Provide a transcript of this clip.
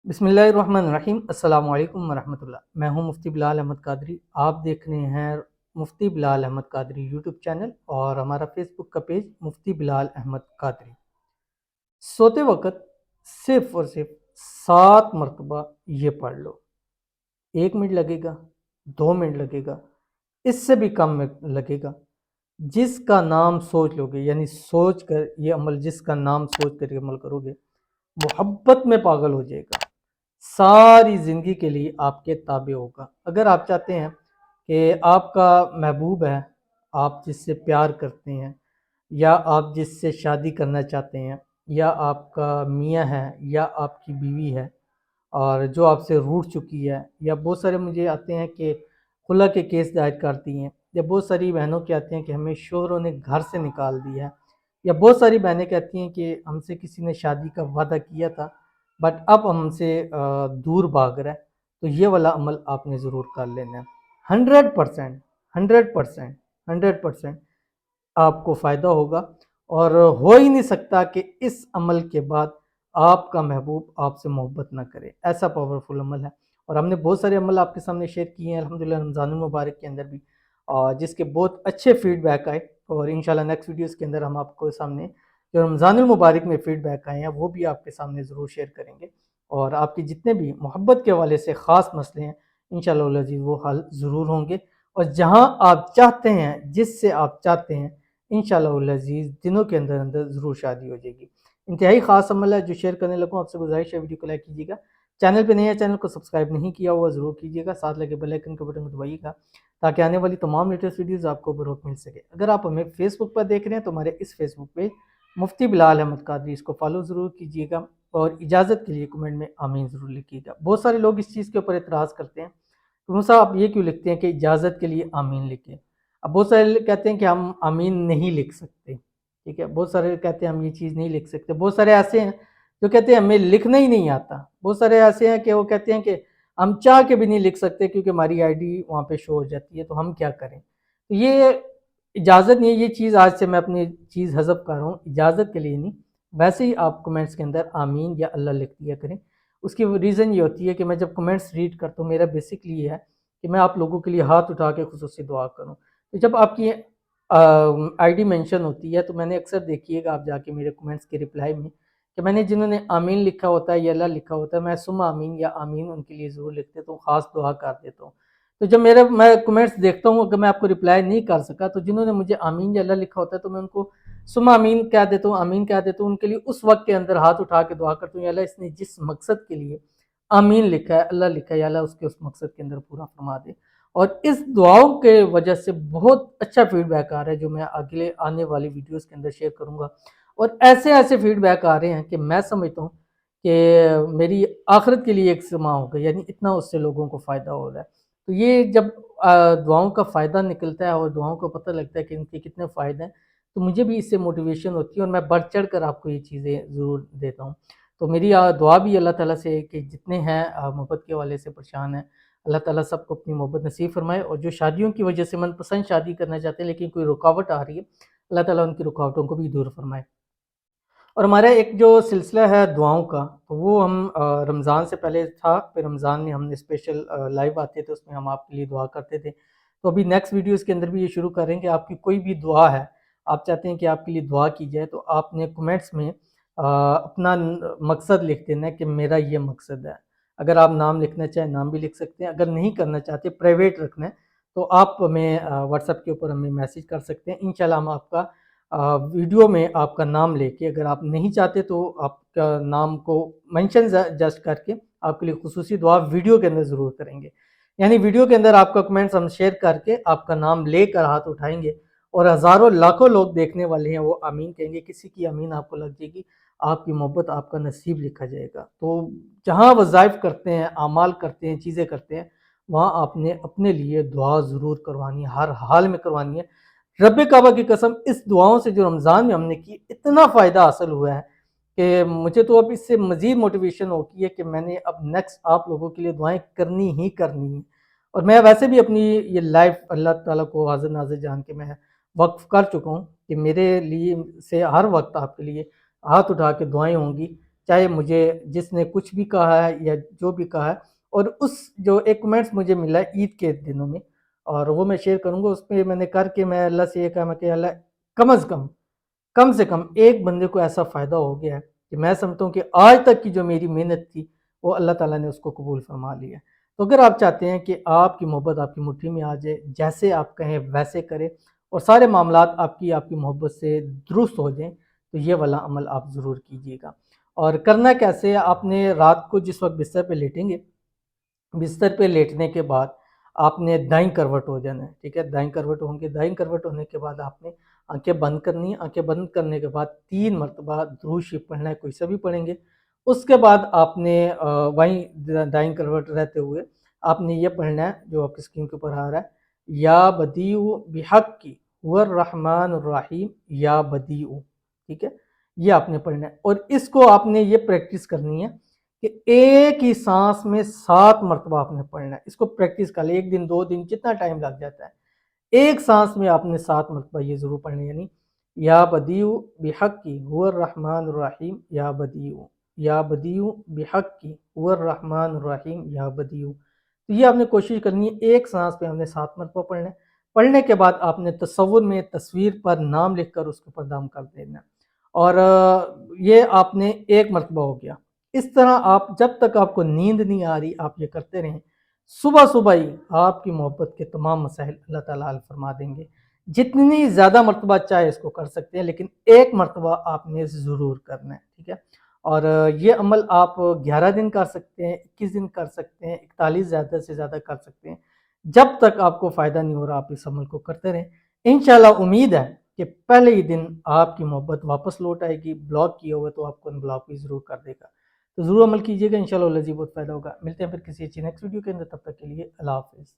बिस्मिल्लाहिर्रहमानिर्रहीम। अस्सलाम वालेकुम वरहमतुल्लाह। मैं हूं मुफ्ती बिलाल अहमद कादरी। आप देख रहे हैं मुफ्ती बिलाल अहमद कादरी यूट्यूब चैनल और हमारा फेसबुक का पेज मुफ्ती बिलाल अहमद कादरी। सोते वक्त सिर्फ और सिर्फ 7 मरतबा ये पढ़ लो। 1 मिनट लगेगा, 2 मिनट लगेगा, इससे भी कम में लगेगा। जिसका नाम सोच लोगे, यानी सोच कर ये अमल, जिसका नाम सोच कर ये अमल करोगे, मोहब्बत में पागल हो जाएगा। सारी ज़िंदगी के लिए आपके ताबे होगा। अगर आप चाहते हैं कि आपका महबूब है, आप जिससे प्यार करते हैं, या आप जिससे शादी करना चाहते हैं, या आपका मियाँ है, या आपकी बीवी है और जो आपसे रूठ चुकी है, या बहुत सारे मुझे आते हैं कि खुला के केस दायर करती हैं, या बहुत सारी बहनों के आते हैं कि हमें शोहरों ने घर से निकाल दिया है, या बहुत सारी बहनें कहती हैं कि हमसे किसी ने शादी का वादा किया था बट अब हमसे दूर भाग रहा है। तो ये वाला अमल आपने ज़रूर कर लेना है। 100%, 100%, 100% आपको फ़ायदा होगा। और हो ही नहीं सकता कि इस अमल के बाद आपका महबूब आपसे मोहब्बत ना करे। ऐसा पावरफुल अमल है और हमने बहुत सारे अमल आपके सामने शेयर किए हैं अल्हम्दुलिल्लाह रमज़ानुल मुबारक के अंदर भी, और जिसके बहुत अच्छे फीडबैक आए। और इंशाल्लाह नेक्स्ट वीडियोस के अंदर हम आपको सामने जो रमज़ानुल मुबारक में फीडबैक आए हैं वो भी आपके सामने ज़रूर शेयर करेंगे। और आपके जितने भी मोहब्बत के हवाले से ख़ास मसले हैं इंशाल्लाह अज़ीज़ वो हल ज़रूर होंगे। और जहाँ आप चाहते हैं, जिससे आप चाहते हैं, इंशाल्लाह अज़ीज़ दिनों के अंदर अंदर ज़रूर शादी हो जाएगी। इंतहाई ख़ास अमल है जो शेयर करने लगूँ। आपसे गुजारिश है वीडियो को लाइक कीजिएगा। चैनल पे नए हैं, चैनल को सब्सक्राइब नहीं किया हुआ ज़रूर कीजिएगा। साथ लगे बेल आइकन के बटन को दबाइएगा ताकि आने वाली तमाम लेटेस्ट वीडियोज़ आपको बर वक्त मिल सके। अगर आप हमें फेसबुक पर देख रहे हैं तो हमारे इस फेसबुक पेज मुफ्ती बिलाल अहमद कादरी, इसको फॉलो ज़रूर कीजिएगा। और इजाज़त के लिए कमेंट में आमीन ज़रूर लिखिएगा। बहुत सारे लोग इस चीज़ के ऊपर एतराज़ करते हैं, तो मूसा आप ये क्यों लिखते हैं कि इजाज़त के लिए आमीन लिखें। अब बहुत सारे लोग कहते हैं कि हम आमीन नहीं लिख सकते, ठीक है। बहुत सारे कहते हैं हम ये चीज़ नहीं लिख सकते। बहुत सारे ऐसे हैं जो कहते हैं हमें लिखना ही नहीं आता। बहुत सारे ऐसे हैं कि वो कहते हैं कि हम चाह के भी नहीं लिख सकते क्योंकि हमारी आईडी वहाँ पे शो हो जाती है, तो हम क्या करें। तो ये इजाज़त नहीं है। ये चीज़ आज से मैं अपनी चीज़ हज़फ कर रहा हूँ, इजाज़त के लिए नहीं। वैसे ही आप कमेंट्स के अंदर आमीन या अल्लाह लिख दिया करें। उसकी रीज़न ये होती है कि मैं जब कमेंट्स रीड करता हूँ, मेरा बेसिकली ये है कि मैं आप लोगों के लिए हाथ उठा के खुसूसी दुआ करूँ। तो जब आपकी आईडी मेंशन होती है तो मैंने अक्सर देखिएगा आप जाके मेरे कमेंट्स के रिप्लाई में कि मैंने जिन्होंने आमीन लिखा होता है या अल्लाह लिखा होता है, मैं सुम आमीन या आमीन उनके लिए ज़रूर लिख देता हूँ, ख़ास दुआ कर देता हूँ। तो जब मैं कमेंट्स देखता हूँ, अगर मैं आपको रिप्लाई नहीं कर सका तो जिन्होंने मुझे आमीन या अल्लाह लिखा होता है तो मैं उनको सुम आमीन कह देता हूँ, आमीन कह देता हूँ। उनके लिए उस वक्त के अंदर हाथ उठा के दुआ करता हूँ, या अल्लाह इसने जिस मकसद के लिए आमीन लिखा है, अल्लाह लिखा है, या अल्लाह उसके उस मकसद के अंदर पूरा फरमा दे। और इस दुआओं के वजह से बहुत अच्छा फीडबैक आ रहा है जो मैं अगले आने वाली वीडियोस के अंदर शेयर करूंगा। और ऐसे ऐसे फीडबैक आ रहे हैं कि मैं समझता हूँ कि मेरी आखिरत के लिए एक समा होगा, यानी इतना उससे लोगों को फ़ायदा हो रहा है। तो ये जब दुआओं का फ़ायदा निकलता है और दुआओं को पता लगता है कि इनके कितने फ़ायदे हैं, तो मुझे भी इससे मोटिवेशन होती है और मैं बढ़ चढ़ कर आपको ये चीज़ें ज़रूर देता हूँ। तो मेरी दुआ भी अल्लाह ताला से है कि जितने हैं मोहब्बत के हवाले से परेशान हैं, अल्लाह ताला सबको अपनी मोहब्बत नसीब फरमाए। और जो शादियों की वजह से मनपसंद शादी करना चाहते हैं लेकिन कोई रुकावट आ रही है, अल्लाह ताला उनकी रुकावटों को भी दूर फरमाए। और हमारा एक जो सिलसिला है दुआओं का, तो वो हम रमज़ान से पहले था, फिर रमज़ान में हमने स्पेशल लाइव आते थे, उसमें हम आपके लिए दुआ करते थे। तो अभी नेक्स्ट वीडियोज़ के अंदर भी ये शुरू करेंगे। आपकी कोई भी दुआ है, आप चाहते हैं कि आपके लिए दुआ की जाए, तो आपने कमेंट्स में अपना मकसद लिख देना है कि मेरा ये मकसद है। अगर आप नाम लिखना चाहें नाम भी लिख सकते हैं, अगर नहीं करना चाहते प्राइवेट रखना है तो आप हमें व्हाट्सएप के ऊपर हमें मैसेज कर सकते हैं। इंशाल्लाह हम आपका वीडियो में आपका नाम लेके, अगर आप नहीं चाहते तो आपका नाम को मेंशन जस्ट करके आपके लिए खुसूसी दुआ वीडियो के अंदर ज़रूर करेंगे। यानी वीडियो के अंदर आपका कमेंट्स हम शेयर करके आपका नाम लेकर हाथ उठाएंगे और हज़ारों लाखों लोग देखने वाले हैं, वो आमीन कहेंगे, किसी की आमीन आपको लग जाएगी, आपकी मोहब्बत आपका नसीब लिखा जाएगा। तो जहाँ वज़ाइफ करते हैं, आमाल करते हैं, चीज़ें करते हैं, वहाँ आपने अपने लिए दुआ ज़रूर करवानी है, हर हाल में करवानी है। रब काबा की कसम, इस दुआओं से जो रमज़ान में हमने की, इतना फ़ायदा हासिल हुआ है कि मुझे तो अब इससे मज़ीद मोटिवेशन होती है कि मैंने अब नेक्स्ट आप लोगों के लिए दुआएं करनी ही करनी है। और मैं वैसे भी अपनी ये लाइफ अल्लाह ताला को हाज़िर नाज़िर जान के मैं वक्फ़ कर चुका हूँ कि मेरे लिए से हर वक्त आपके लिए हाथ उठा के दुआएं होंगी। چاہے مجھے جس نے کچھ بھی کہا ہے یا جو بھی کہا ہے، اور اس جو ایک کمنٹس مجھے ملا ہے عید کے دنوں میں، اور وہ میں شیئر کروں گا، اس پہ میں نے کر کے میں اللہ سے یہ کہا میں کہ اللہ کم از کم سے کم ایک بندے کو ایسا فائدہ ہو گیا ہے کہ میں سمجھتا ہوں کہ آج تک کی جو میری محنت تھی وہ اللہ تعالیٰ نے اس کو قبول فرما لیا ہے۔ تو اگر آپ چاہتے ہیں کہ آپ کی محبت آپ کی مٹھی میں آ جائے، جیسے آپ کہیں ویسے کرے، اور سارے معاملات آپ کی محبت سے درست ہو جائیں، تو یہ والا عمل آپ ضرور کیجیے گا۔ اور کرنا کیسے ہے، آپ نے رات کو جس وقت بستر پہ لیٹیں گے، بستر پہ لیٹنے کے بعد آپ نے دائیں کروٹ ہو جانا ہے، ٹھیک ہے، دائیں کروٹ ہوں گے، دائیں کروٹ ہونے کے بعد آپ نے آنکھیں بند کرنی ہے، آنکھیں بند کرنے کے بعد 3 مرتبہ درود شریف پڑھنا ہے، کوئی سا بھی پڑھیں گے۔ اس کے بعد آپ نے وہیں دائیں کروٹ رہتے ہوئے آپ نے یہ پڑھنا ہے جو آپ کی اسکرین کے اوپر آ رہا ہے، یا بدیع بحق کی هو الرحمن الرحیم، یا بدیع، ٹھیک ہے، یہ آپ نے پڑھنا ہے، اور اس کو آپ نے یہ پریکٹس کرنی ہے کہ ایک ہی سانس میں 7 مرتبہ آپ نے پڑھنا ہے۔ اس کو پریکٹس کر لیں، 1 دن 2 دن جتنا ٹائم لگ جاتا ہے، ایک سانس میں آپ نے 7 مرتبہ یہ ضرور پڑھنا ہے، یعنی یا بدیع بحق کی هو الرحمن الرحیم یا بدیع، یا بدیع بحق کی هو الرحمن الرحیم یا بدیع۔ تو یہ آپ نے کوشش کرنی ہے، ایک سانس پہ ہم نے 7 مرتبہ پڑھنا ہے۔ پڑھنے کے بعد آپ نے تصور میں تصویر پر نام لکھ کر اس کے اوپر دم کر دینا ہے، اور یہ آپ نے 1 مرتبہ ہو گیا۔ اس طرح آپ جب تک آپ کو نیند نہیں آ رہی آپ یہ کرتے رہیں، صبح صبح ہی آپ کی محبت کے تمام مسائل اللہ تعالیٰ حل فرما دیں گے۔ جتنی زیادہ مرتبہ چاہے اس کو کر سکتے ہیں، لیکن 1 مرتبہ آپ نے ضرور کرنا ہے، ٹھیک ہے۔ اور یہ عمل آپ 11 دن کر سکتے ہیں، 21 دن کر سکتے ہیں، 41 زیادہ سے زیادہ کر سکتے ہیں، جب تک آپ کو فائدہ نہیں ہو رہا آپ اس عمل کو کرتے رہیں۔ انشاءاللہ امید ہے کہ پہلے ہی دن آپ کی محبت واپس لوٹ آئے گی، بلاک کیا ہوا تو آپ کو ان بلاک بھی ضرور کر دے گا۔ تو ضرور عمل کیجیے گا، انشاءاللہ اللہ جی بہت فائدہ ہوگا۔ ملتے ہیں پھر کسی اچھی نیکسٹ ویڈیو کے اندر، تب تک کے لیے اللہ حافظ۔